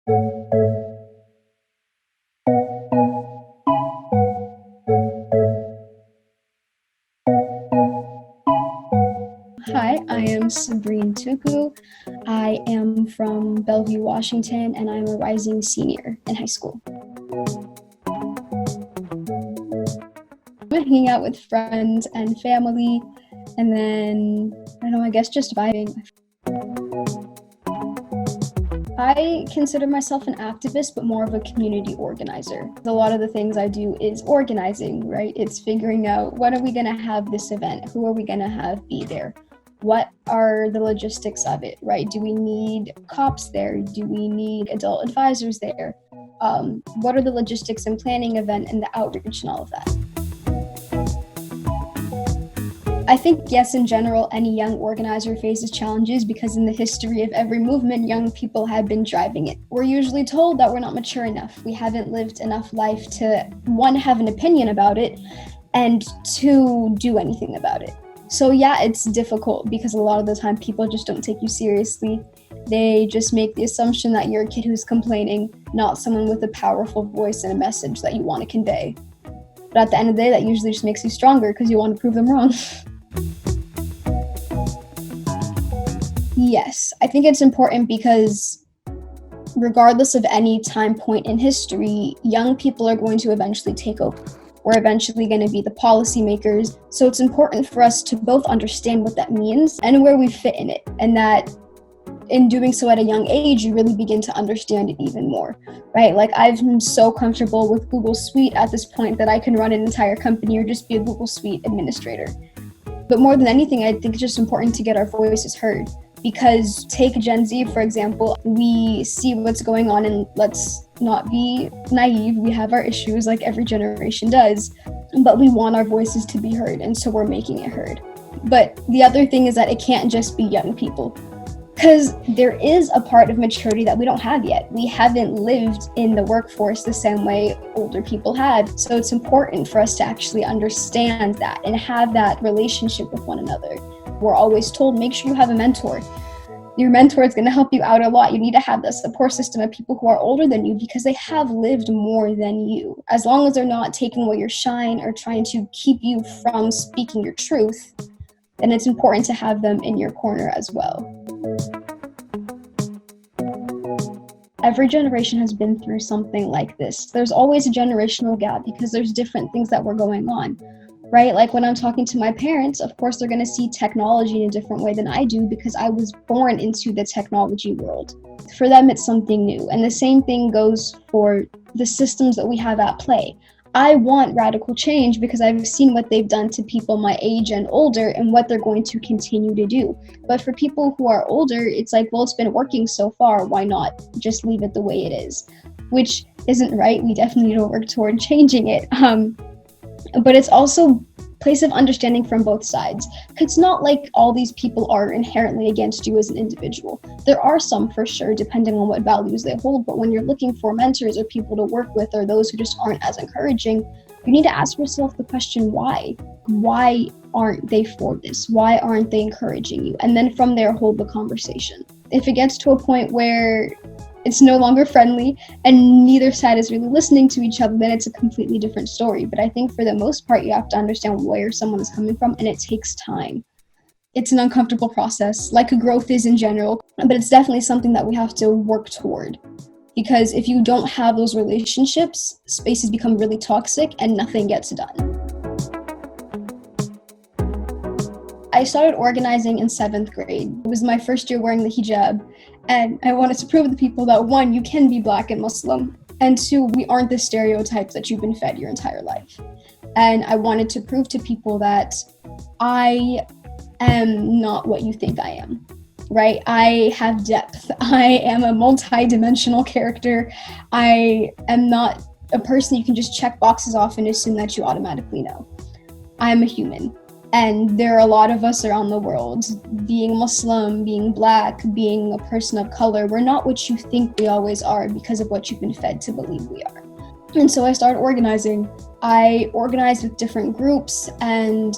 Hi, I am Sabreen Tuku. I am from Bellevue, Washington, and I'm a rising senior in high school. I'm hanging out with friends and family, and then, I don't know, I guess just vibing. I consider myself an activist, but more of a community organizer. A lot of the things I do is organizing, right? It's figuring out, when are we going to have this event? Who are we going to have be there? What are the logistics of it, right? Do we need cops there? Do we need adult advisors there? What are the logistics and planning event and the outreach and all of that? I think, yes, in general, any young organizer faces challenges because in the history of every movement, young people have been driving it. We're usually told that we're not mature enough. We haven't lived enough life to, one, have an opinion about it, and two, do anything about it. So yeah, it's difficult because a lot of the time people just don't take you seriously. They just make the assumption that you're a kid who's complaining, not someone with a powerful voice and a message that you want to convey. But at the end of the day, that usually just makes you stronger because you want to prove them wrong. Yes, I think it's important because regardless of any time point in history, young people are going to eventually take over. We're eventually going to be the policymakers. So it's important for us to both understand what that means and where we fit in it. And that in doing so at a young age, you really begin to understand it even more, right? Like I'm so comfortable with Google Suite at this point that I can run an entire company or just be a Google Suite administrator. But more than anything, I think it's just important to get our voices heard. Because take Gen Z, for example, we see what's going on and let's not be naive. We have our issues like every generation does, but we want our voices to be heard, and so we're making it heard. But the other thing is that it can't just be young people, because there is a part of maturity that we don't have yet. We haven't lived in the workforce the same way older people have. So it's important for us to actually understand that and have that relationship with one another. We're always told, make sure you have a mentor. Your mentor is going to help you out a lot. You need to have the support system of people who are older than you because they have lived more than you. As long as they're not taking away your shine or trying to keep you from speaking your truth, then it's important to have them in your corner as well. Every generation has been through something like this. There's always a generational gap because there's different things that were going on. Right? Like when I'm talking to my parents, of course, they're going to see technology in a different way than I do because I was born into the technology world. For them, it's something new. And the same thing goes for the systems that we have at play. I want radical change because I've seen what they've done to people my age and older and what they're going to continue to do. But for people who are older, it's like, well, it's been working so far. Why not just leave it the way it is? Which isn't right. We definitely need to work toward changing it. But it's also a place of understanding from both sides. It's not like all these people are inherently against you as an individual. There are some for sure, depending on what values they hold. But when you're looking for mentors or people to work with or those who just aren't as encouraging, you need to ask yourself the question, why? Why aren't they for this? Why aren't they encouraging you? And then from there, hold the conversation. If it gets to a point where it's no longer friendly and neither side is really listening to each other, then it's a completely different story. But I think for the most part, you have to understand where someone is coming from, and it takes time. It's an uncomfortable process, like growth is in general, but it's definitely something that we have to work toward. Because if you don't have those relationships, spaces become really toxic and nothing gets done. I started organizing in 7th grade. It was my first year wearing the hijab, and I wanted to prove to people that, one, you can be Black and Muslim, and two, we aren't the stereotypes that you've been fed your entire life. And I wanted to prove to people that I am not what you think I am, right? I have depth. I am a multi-dimensional character. I am not a person you can just check boxes off and assume that you automatically know. I'm a human. And there are a lot of us around the world, being Muslim, being Black, being a person of color. We're not what you think we always are because of what you've been fed to believe we are. And so I started organizing. I organized with different groups, and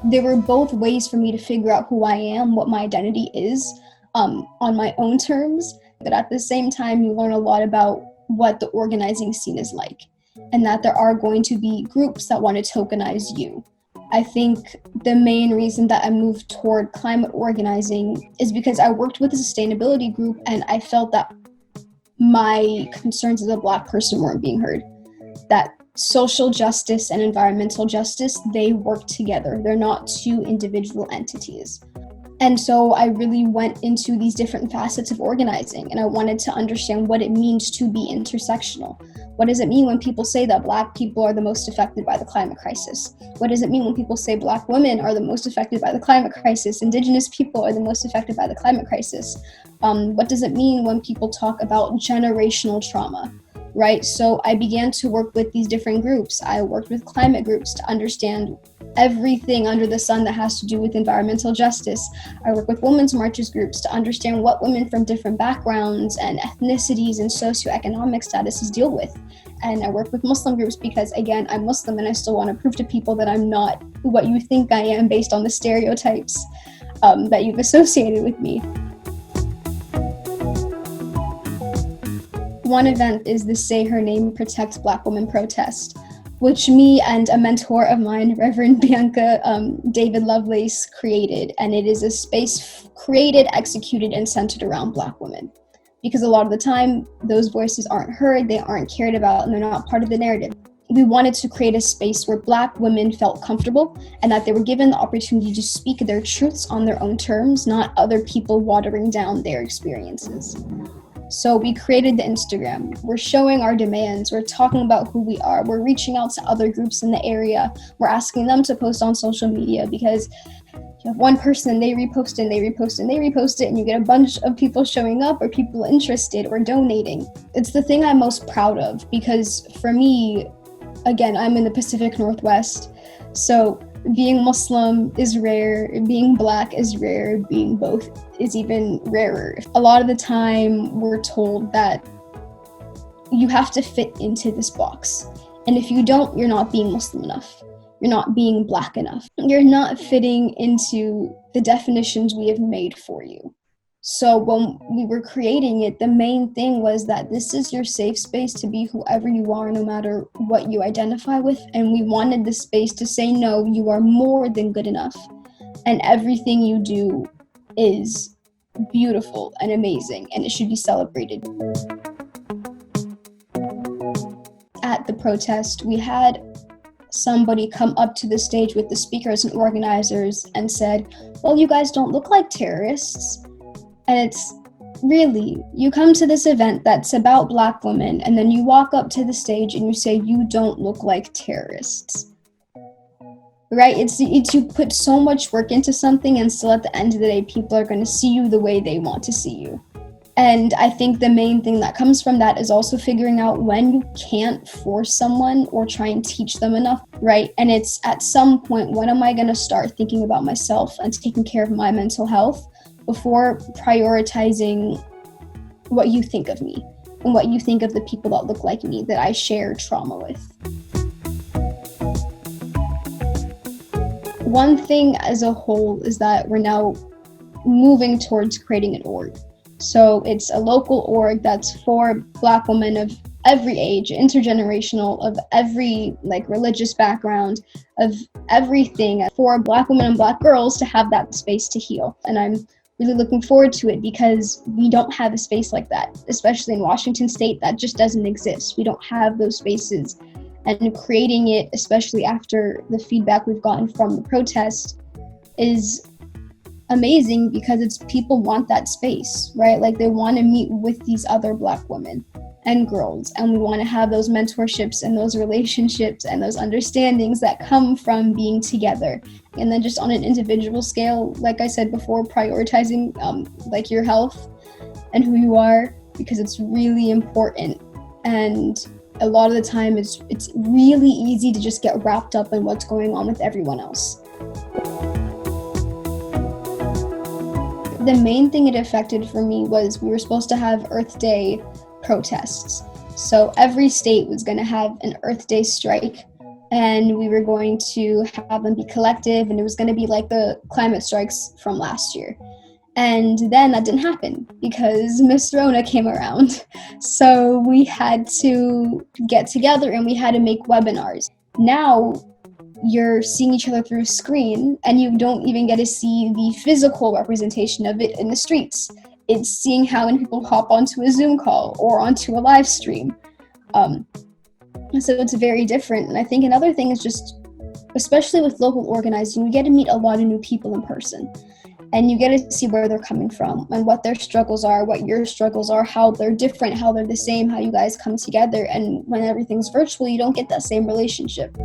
there were both ways for me to figure out who I am, what my identity is, on my own terms, But at the same time, you learn a lot about what the organizing scene is like, and that there are going to be groups that want to tokenize you. I think the main reason that I moved toward climate organizing is because I worked with a sustainability group and I felt that my concerns as a Black person weren't being heard. That social justice and environmental justice, they work together. They're not two individual entities. And so I really went into these different facets of organizing, and I wanted to understand what it means to be intersectional. What does it mean when people say that Black people are the most affected by the climate crisis? What does it mean when people say Black women are the most affected by the climate crisis? Indigenous people are the most affected by the climate crisis? What does it mean when people talk about generational trauma? Right? So I began to work with these different groups. I worked with climate groups to understand everything under the sun that has to do with environmental justice. I work with women's marches groups to understand what women from different backgrounds and ethnicities and socioeconomic statuses deal with. And I work with Muslim groups because, again, I'm Muslim and I still want to prove to people that I'm not what you think I am based on the stereotypes that you've associated with me. One event is the Say Her Name Protect Black Women protest, which me and a mentor of mine, Reverend Bianca David Lovelace, created. And it is a space created, executed, and centered around Black women. Because a lot of the time, those voices aren't heard, they aren't cared about, and they're not part of the narrative. We wanted to create a space where Black women felt comfortable and that they were given the opportunity to speak their truths on their own terms, not other people watering down their experiences. So we created the Instagram. We're showing our demands. We're talking about who we are. We're reaching out to other groups in the area. We're asking them to post on social media because you have one person, they repost it, and they repost it, and they repost it, and you get a bunch of people showing up or people interested or donating. It's the thing I'm most proud of because for me, again, I'm in the Pacific Northwest. So being Muslim is rare, being Black is rare, being both is even rarer. A lot of the time we're told that you have to fit into this box. And if you don't, you're not being Muslim enough. You're not being Black enough. You're not fitting into the definitions we have made for you. So when we were creating it, the main thing was that this is your safe space to be whoever you are, no matter what you identify with. And we wanted the space to say, no, you are more than good enough. And everything you do is beautiful and amazing, and it should be celebrated. At the protest, we had somebody come up to the stage with the speakers and organizers and said, well, you guys don't look like terrorists. And it's really, you come to this event that's about Black women, and then you walk up to the stage and you say, you don't look like terrorists. Right? It's you put so much work into something, and still at the end of the day, people are going to see you the way they want to see you. And I think the main thing that comes from that is also figuring out when you can't force someone or try and teach them enough, right? And it's at some point, when am I going to start thinking about myself and taking care of my mental health before prioritizing what you think of me and what you think of the people that look like me that I share trauma with. One thing as a whole is that we're now moving towards creating an org. So it's a local org that's for Black women of every age, intergenerational, of every religious background, of everything, for Black women and Black girls to have that space to heal. And I'm really looking forward to it because we don't have a space like that, especially in Washington State. That just doesn't exist. We don't have those spaces. And creating it, especially after the feedback we've gotten from the protest, is amazing because it's people want that space, right? Like they want to meet with these other Black women and girls, and we want to have those mentorships and those relationships and those understandings that come from being together. And then just on an individual scale, like I said before, prioritizing your health and who you are, because it's really important. And a lot of the time it's really easy to just get wrapped up in what's going on with everyone else. The main thing it affected for me was we were supposed to have Earth Day protests. So every state was going to have an Earth Day strike, and we were going to have them be collective, and it was going to be like the climate strikes from last year. And then that didn't happen because Miss Rona came around. So we had to get together and we had to make webinars. Now you're seeing each other through a screen and you don't even get to see the physical representation of it in the streets. It's seeing how many people hop onto a Zoom call or onto a live stream. So it's very different. And I think another thing is just, especially with local organizing, you get to meet a lot of new people in person. And you get to see where they're coming from and what their struggles are, what your struggles are, how they're different, how they're the same, how you guys come together. And when everything's virtual, you don't get that same relationship.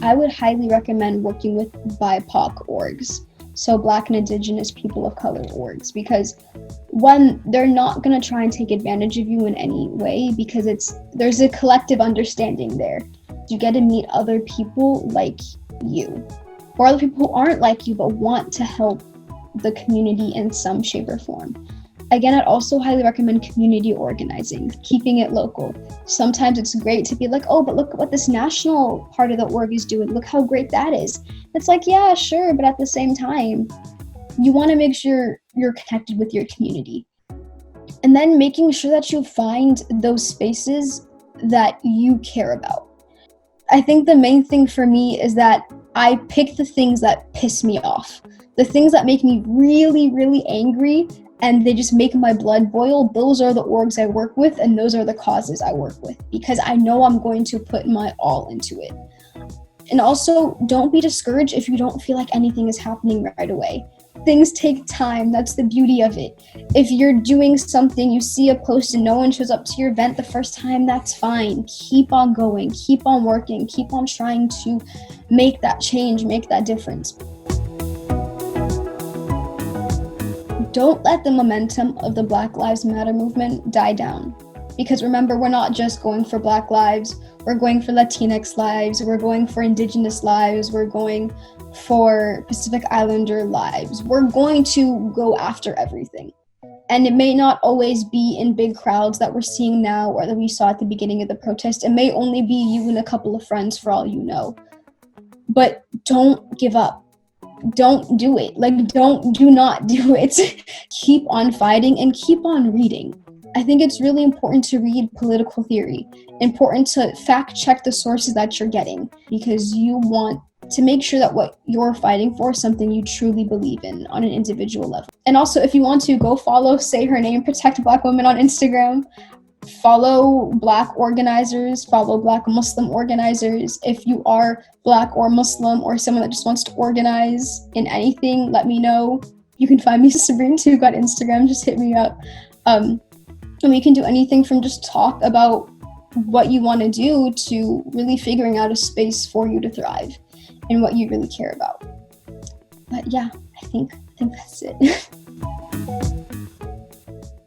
I would highly recommend working with BIPOC orgs, so Black and Indigenous people of color orgs, because one, they're not going to try and take advantage of you in any way because there's a collective understanding there. You get to meet other people like you, or other people who aren't like you but want to help the community in some shape or form. Again, I'd also highly recommend community organizing, keeping it local. Sometimes it's great to be like, oh, but look at what this national part of the org is doing. Look how great that is. It's like, yeah, sure, but at the same time, you want to make sure you're connected with your community. And then making sure that you find those spaces that you care about. I think the main thing for me is that I pick the things that piss me off. The things that make me really, really angry and they just make my blood boil. Those are the orgs I work with and those are the causes I work with because I know I'm going to put my all into it. And also, don't be discouraged if you don't feel like anything is happening right away. Things take time. That's the beauty of it. If you're doing something, you see a post and no one shows up to your event the first time, that's fine. Keep on going, keep on working, keep on trying to make that change, make that difference. Don't let the momentum of the Black Lives Matter movement die down. Because remember, we're not just going for Black lives, we're going for Latinx lives, we're going for Indigenous lives, we're going for Pacific Islander lives. We're going to go after everything. And it may not always be in big crowds that we're seeing now or that we saw at the beginning of the protest. It may only be you and a couple of friends for all you know. But don't give up. Don't do it. Do not do it. Keep on fighting and keep on reading. I think it's really important to read political theory, important to fact check the sources that you're getting because you want to make sure that what you're fighting for is something you truly believe in on an individual level. And also, if you want to, go follow Say Her Name, Protect Black Women on Instagram. Follow Black organizers, follow Black Muslim organizers. If you are Black or Muslim or someone that just wants to organize in anything, let me know. You can find me Sabreen Tuku on Instagram, just hit me up. And we can do anything from just talk about what you want to do to really figuring out a space for you to thrive and what you really care about. But yeah, I think that's it.